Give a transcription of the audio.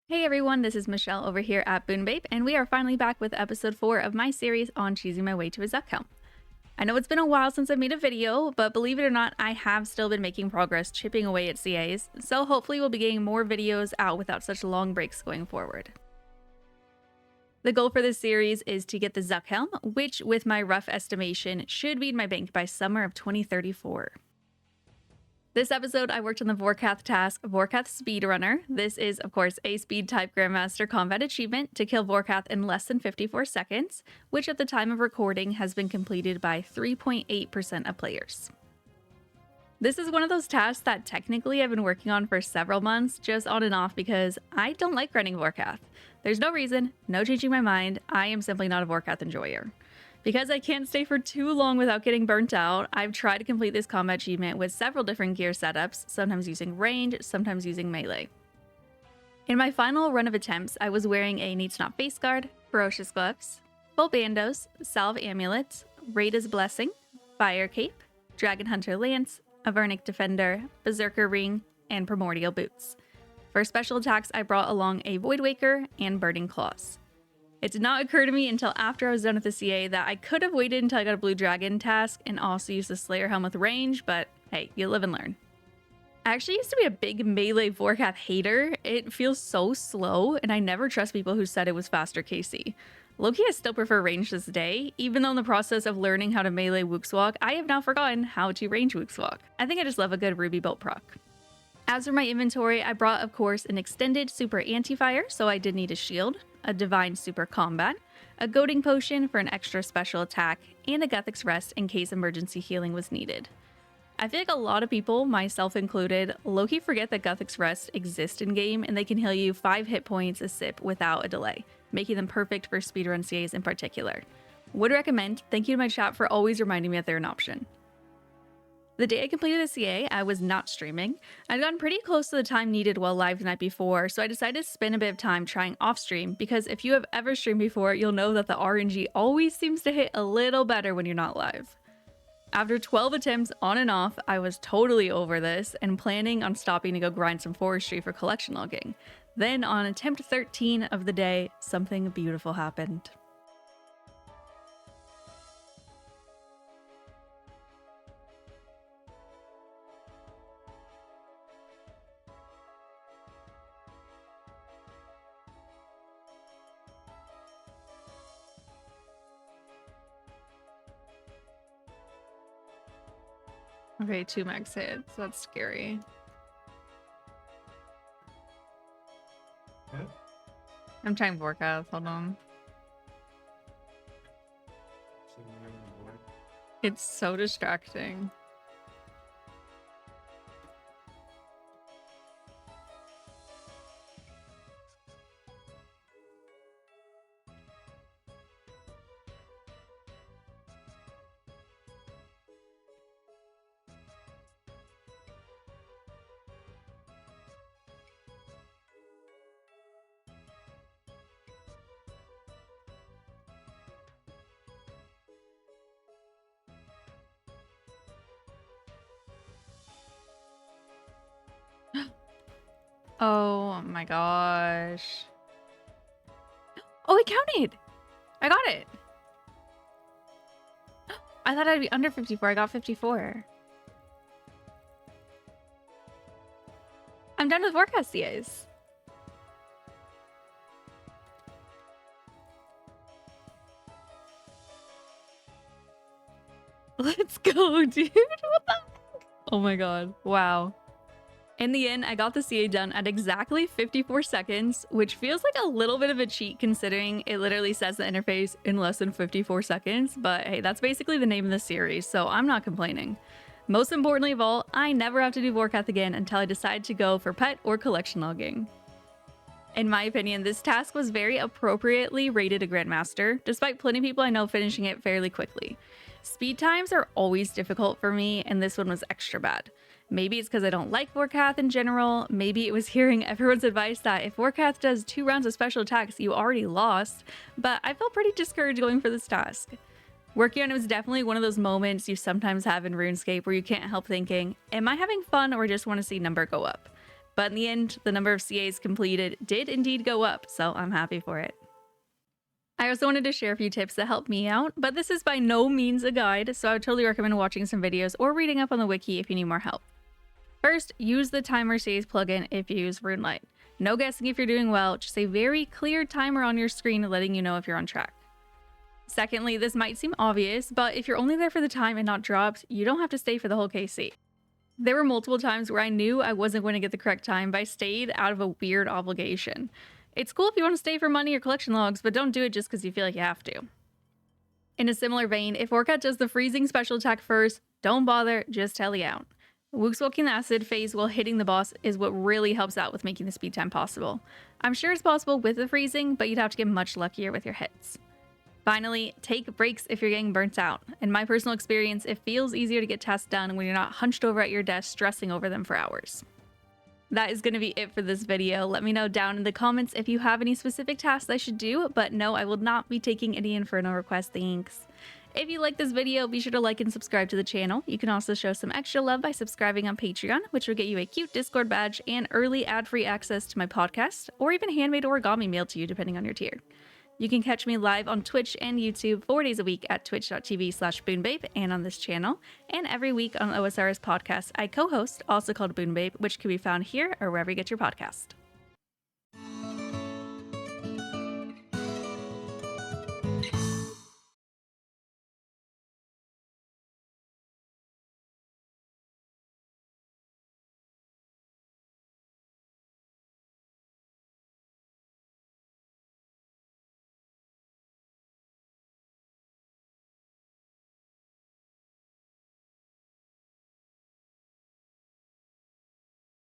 Hey everyone, this is Michelle over here at Bunebape, and we are finally back with episode 4 of my series on choosing my way to a Zuck helm. I know it's been a while since I made a video, but believe it or not, I have still been making progress chipping away at CAs, so hopefully we'll be getting more videos out without such long breaks going forward. The goal for this series is to get the Zuck helm, which with my rough estimation should be in my bank by summer of 2034. This episode, I worked on the Vorkath task, Vorkath Speedrunner. This is, of course, a speed-type Grandmaster combat achievement to kill Vorkath in less than 54 seconds, which at the time of recording has been completed by 3.8% of players. This is one of those tasks that technically I've been working on for several months, just on and off because I don't like running Vorkath. There's no reason, no changing my mind, I am simply not a Vorkath enjoyer. Because I can't stay for too long without getting burnt out, I've tried to complete this combat achievement with several different gear setups, sometimes using range, sometimes using melee. In my final run of attempts, I was wearing a Needs Not face guard, ferocious gloves, full bandos, salve amulets, Rada's blessing, fire cape, dragon hunter lance, Avernic defender, berserker ring, and primordial boots. For special attacks, I brought along a void waker and burning claws. It did not occur to me until after I was done with the CA that I could have waited until I got a blue dragon task and also used the Slayer helm with range, but hey, you live and learn. I actually used to be a big melee Vorkath hater. It feels so slow, and I never trust people who said it was faster KC. Low-key, I still prefer range this day, even though in the process of learning how to melee Wookswalk, I have now forgotten how to range Wookswalk. I think I just love a good Ruby bolt proc. As for my inventory, I brought, of course, an extended super anti-fire, so I did need a shield, a divine super combat, a goading potion for an extra special attack, and a Guthix rest in case emergency healing was needed. I feel like a lot of people, myself included, low-key forget that Guthix rest exist in game and they can heal you 5 hit points a sip without a delay, making them perfect for speedrun CAs in particular. Would recommend. Thank you to my chat for always reminding me that they're an option. The day I completed the CA, I was not streaming. I'd gotten pretty close to the time needed while live the night before, so I decided to spend a bit of time trying off stream, because if you have ever streamed before, you'll know that the RNG always seems to hit a little better when you're not live. After 12 attempts on and off, I was totally over this and planning on stopping to go grind some forestry for collection logging. Then on attempt 13 of the day, something beautiful happened. Okay, 2 max hits. That's scary. Yeah. I'm trying Vorkath. Hold on. It's so distracting. Oh my gosh. Oh, it counted! I got it! I thought I'd be under 54. I got 54. I'm done with Vorkath CAs. Let's go, dude. Oh my god. Wow. In the end, I got the CA done at exactly 54 seconds, which feels like a little bit of a cheat considering it literally says the interface in less than 54 seconds, but hey, that's basically the name of the series, so I'm not complaining. Most importantly of all, I never have to do Vorkath again until I decide to go for pet or collection logging. In my opinion, this task was very appropriately rated a Grandmaster, despite plenty of people I know finishing it fairly quickly. Speed times are always difficult for me, and this one was extra bad. Maybe it's because I don't like Vorkath in general, maybe it was hearing everyone's advice that if Vorkath does 2 rounds of special attacks, you already lost, but I felt pretty discouraged going for this task. Working on it was definitely one of those moments you sometimes have in RuneScape where you can't help thinking, am I having fun or just want to see number go up? But in the end, the number of CAs completed did indeed go up, so I'm happy for it. I also wanted to share a few tips that helped me out, but this is by no means a guide, so I would totally recommend watching some videos or reading up on the wiki if you need more help. First, use the timer saves plugin if you use RuneLight. No guessing if you're doing well, just a very clear timer on your screen letting you know if you're on track. Secondly, this might seem obvious, but if you're only there for the time and not dropped, you don't have to stay for the whole KC. There were multiple times where I knew I wasn't going to get the correct time, but I stayed out of a weird obligation. It's cool if you want to stay for money or collection logs, but don't do it just because you feel like you have to. In a similar vein, if Orcat does the freezing special attack first, don't bother, just telly out. Wook smoking the acid phase while hitting the boss is what really helps out with making the speed time possible. I'm sure it's possible with the freezing, but you'd have to get much luckier with your hits. Finally, take breaks if you're getting burnt out. In my personal experience, it feels easier to get tasks done when you're not hunched over at your desk stressing over them for hours. That is going to be it for this video. Let me know down in the comments if you have any specific tasks I should do, but no, I will not be taking any Inferno requests, thanks. If you like this video, be sure to like and subscribe to the channel. You can also show some extra love by subscribing on Patreon, which will get you a cute Discord badge and early ad-free access to my podcast, or even handmade origami mailed to you depending on your tier. You can catch me live on Twitch and YouTube 4 days a week at twitch.tv/Bunebape and on this channel, and every week on OSR's podcast I co-host, also called Bunebape, which can be found here or wherever you get your podcast.